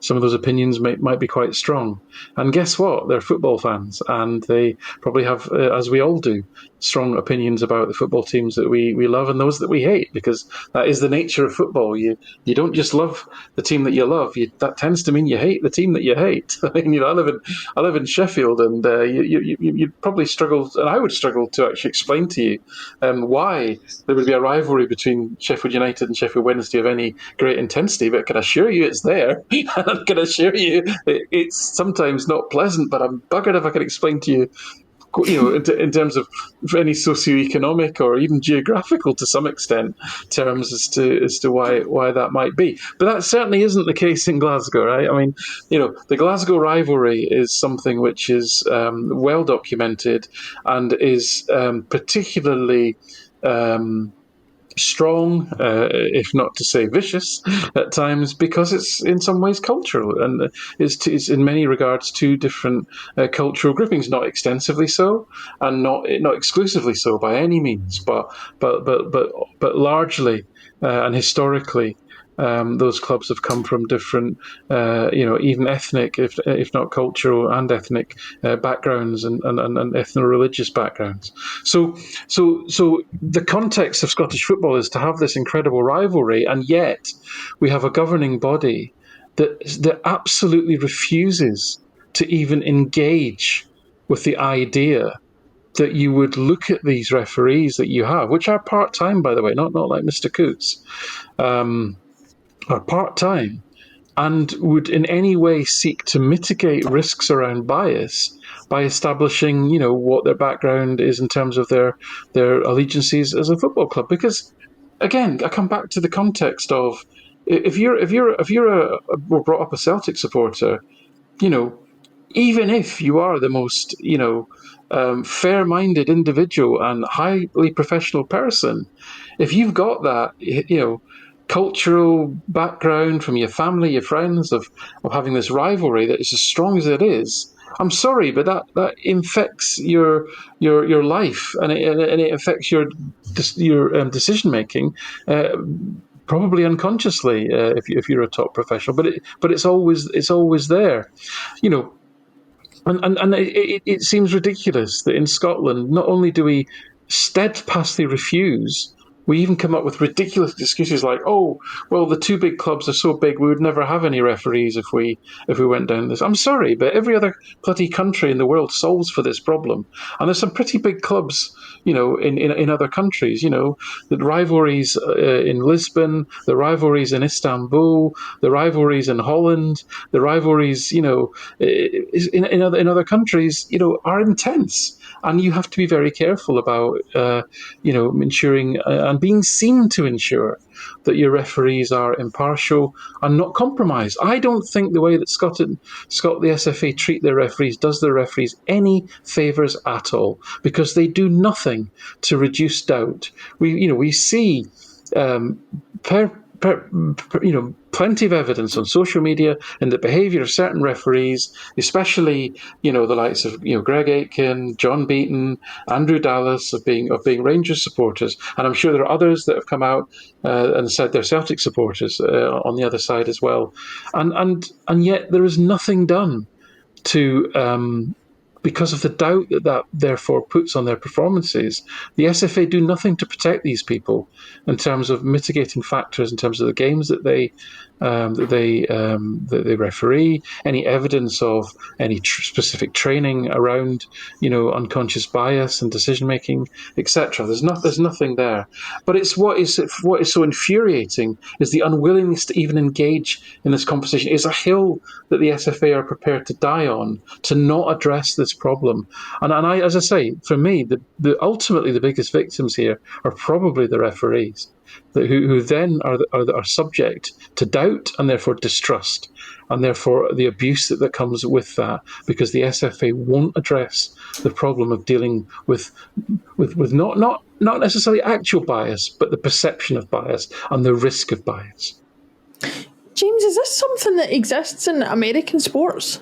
some of those opinions might be quite strong. And guess what? They're football fans, and they probably have, as we all do, strong opinions about the football teams that we love and those that we hate, because that is the nature of football. You don't just love the team that you love. That tends to mean you hate the team that you hate. I mean, I live in Sheffield, and you probably struggle, and I would struggle to actually explain to you why there would be a rivalry between Sheffield United and Sheffield Wednesday of any great intensity, but I can assure you it's there. And I can assure you it's sometimes not pleasant, but I'm buggered if I can explain to you, in terms of any socioeconomic or even geographical, to some extent, terms as to why that might be. But that certainly isn't the case in Glasgow, right? I mean, the Glasgow rivalry is something which is well documented and is particularly strong, if not to say vicious, at times, because it's in some ways cultural, and it's in many regards two different cultural groupings, not extensively so, and not exclusively so by any means, but largely and historically. Those clubs have come from different, even ethnic, if not cultural and ethnic backgrounds and ethno-religious backgrounds. So the context of Scottish football is to have this incredible rivalry, and yet we have a governing body that absolutely refuses to even engage with the idea that you would look at these referees that you have, which are part-time, by the way, not like Mr. Coote's, are part-time, and would in any way seek to mitigate risks around bias by establishing, what their background is in terms of their allegiances as a football club. Because, again, I come back to the context of if we're brought up a Celtic supporter, even if you are the most, fair-minded individual and highly professional person, if you've got that, cultural background from your family, your friends, of having this rivalry that is as strong as it is, I'm sorry, but that infects your life, and it affects your decision making. Probably unconsciously, if you're a top professional, but it's always there, and it seems ridiculous that in Scotland, not only do we steadfastly refuse, we even come up with ridiculous excuses like, "Oh, well, the two big clubs are so big, we would never have any referees if we went down this." I'm sorry, but every other bloody country in the world solves for this problem, and there's some pretty big clubs, in other countries. The rivalries in Lisbon, the rivalries in Istanbul, the rivalries in Holland, the rivalries, in other countries, are intense. And you have to be very careful about, ensuring and being seen to ensure that your referees are impartial and not compromised. I don't think the way that the SFA treat their referees does their referees any favours at all, because they do nothing to reduce doubt. We see plenty of evidence on social media in the behaviour of certain referees, especially the likes of Greg Aitken, John Beaton, Andrew Dallas, of being Rangers supporters, and I'm sure there are others that have come out and said they're Celtic supporters on the other side as well, and yet there is nothing done to. Because of the doubt that therefore puts on their performances, the SFA do nothing to protect these people in terms of mitigating factors, in terms of the games that they referee, any evidence of any specific training around unconscious bias and decision making, etc. There's nothing there. But it's what is so infuriating is the unwillingness to even engage in this conversation. It's a hill that the SFA are prepared to die on, to not address this problem. And I, as I say, for me, ultimately the biggest victims here are probably the referees, who then are subject to doubt and therefore distrust, and therefore the abuse that comes with that, because the SFA won't address the problem of dealing with not necessarily actual bias, but the perception of bias and the risk of bias. James, is this something that exists in American sports?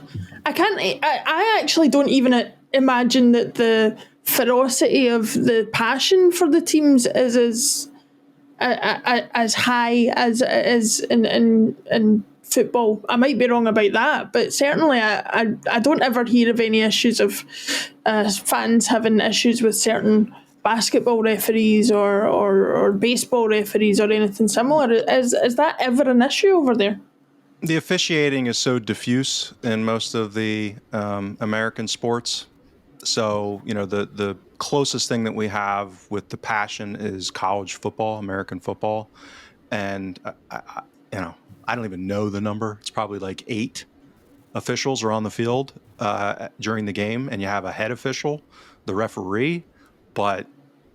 I actually don't even imagine that the ferocity of the passion for the teams is as high as it is in football. I might be wrong about that, but certainly I don't ever hear of any issues of fans having issues with certain basketball referees or baseball referees or anything similar. Is that ever an issue over there? The officiating is so diffuse in most of the American sports. So, the closest thing that we have with the passion is college football, American football. And, I don't even know the number. It's probably like 8 officials are on the field during the game, and you have a head official, the referee, but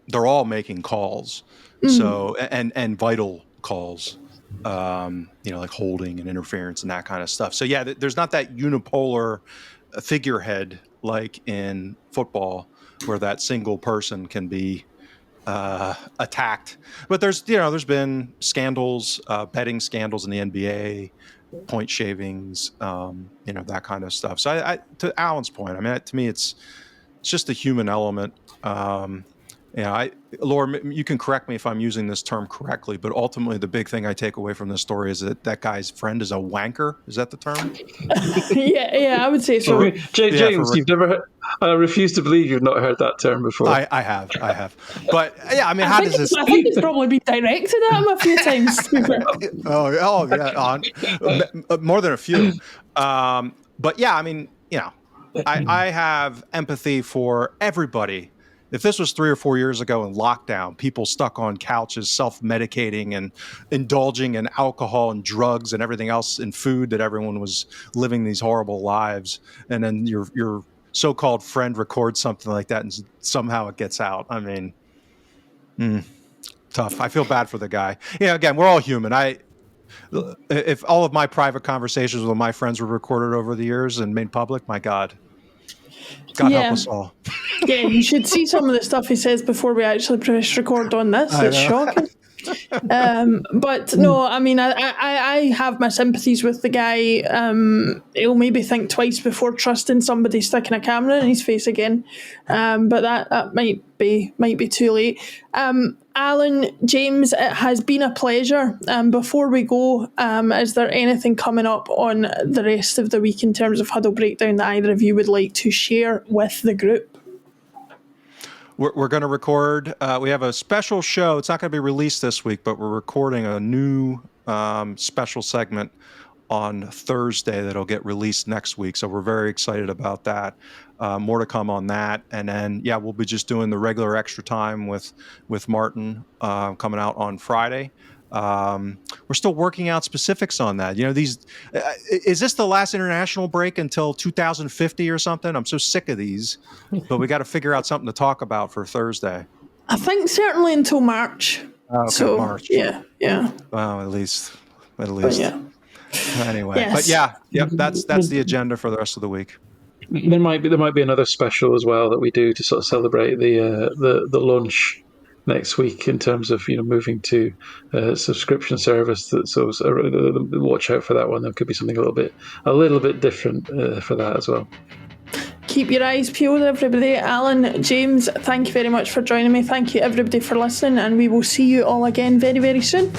they're all making calls. So, and vital calls, like holding and interference and that kind of stuff. So yeah, there's not that unipolar figurehead like in football where that single person can be attacked. But there's been scandals, betting scandals in the NBA, point shavings, that kind of stuff. So I to Alan's point, I mean, to me, it's just the human element. Laura, you can correct me if I'm using this term correctly, but ultimately the big thing I take away from this story is that guy's friend is a wanker. Is that the term? yeah, I would say so. James, you've never heard, I refuse to believe you've not heard that term before. I have. But yeah, I mean, I think it's probably been directed at him a few times. oh yeah, more than a few. But yeah, I mean, I have empathy for everybody. If this was 3 or 4 years ago in lockdown, people stuck on couches, self-medicating and indulging in alcohol and drugs and everything else in food, that everyone was living these horrible lives. And then your so-called friend records something like that and somehow it gets out. I mean, tough. I feel bad for the guy. Again, we're all human. If all of my private conversations with my friends were recorded over the years and made public, my God. God help us all. Yeah, you should see some of the stuff he says before we actually press record on this. It's shocking. But no, I mean, I have my sympathies with the guy. He'll maybe think twice before trusting somebody sticking a camera in his face again. But that might be too late. Alan, James, it has been a pleasure. Before we go, is there anything coming up on the rest of the week in terms of Huddle Breakdown that either of you would like to share with the group? We're going to record. We have a special show. It's not going to be released this week, but we're recording a new special segment on Thursday that'll get released next week. So we're very excited about that. More to come on that. And then, we'll be just doing the regular extra time with Martin coming out on Friday. We're still working out specifics on that. Is this the last international break until 2050 or something? I'm so sick of these, but we got to figure out something to talk about for Thursday. I think certainly until March. Okay, so, March. Yeah. Well, at least. But yeah. Anyway, yes. But that's the agenda for the rest of the week. There might be another special as well that we do to sort of celebrate the launch next week in terms of moving to a subscription service. So watch out for that one. There could be something a little bit different for that as well. Keep your eyes peeled, everybody. Alan, James, thank you very much for joining me. Thank you everybody for listening, and we will see you all again very, very soon.